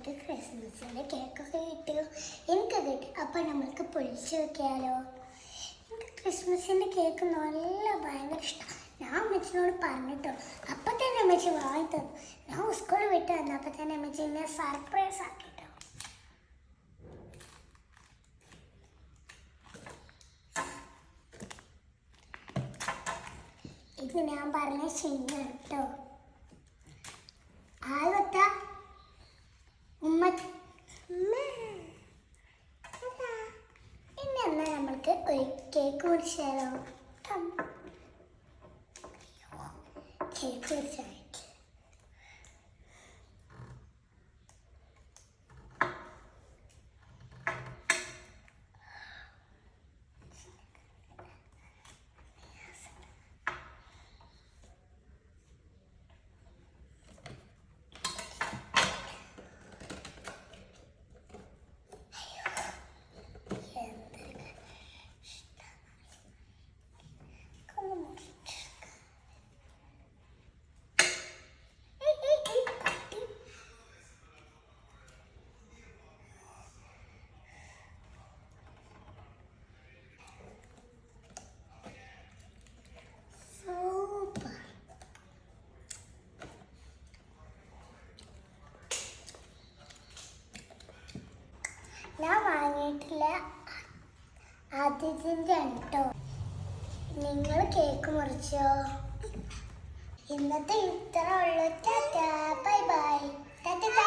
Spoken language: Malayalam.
നമുക്ക് ക്രിസ്മസിൻ്റെ കേക്കൊക്കെ കിട്ടും. എനിക്ക് കിട്ടി. അപ്പം നമുക്ക് പൊളിച്ച് വെക്കാലോ. എനിക്ക് ക്രിസ്മസിൻ്റെ കേക്ക് ഭയങ്കര ഇഷ്ടമാണ്. ഞാൻ അമ്മച്ചിനോട് പറഞ്ഞിട്ടോ, അപ്പം തന്നെ അമ്മച്ചി വാങ്ങി തന്നു. ഞാൻ സ്കൂളിൽ വിട്ട് വന്നപ്പോൾ തന്നെ അമ്മച്ചി എന്നെ സർപ്രൈസ് ആക്കിട്ടോ. ഇത് ഞാൻ പറഞ്ഞ ശരിയാണ് കേട്ടോ. ആദ്യത്ത ഉമ്മ ഇനി എന്നാ നമ്മൾക്ക് ഒരു കേക്ക് കുടിച്ചാലോ? കേക്ക് കുടിച്ചാൽ ഞാൻ വാങ്ങിയിട്ടില്ല. ആദ്യത്തിൻ്റെ കേട്ടോ. നിങ്ങൾ കേക്ക് മുറിച്ചോ? ഇന്നത്തെ ഇത്ര ഉള്ളൂ. Tata, bye bye. ടാറ്റാ.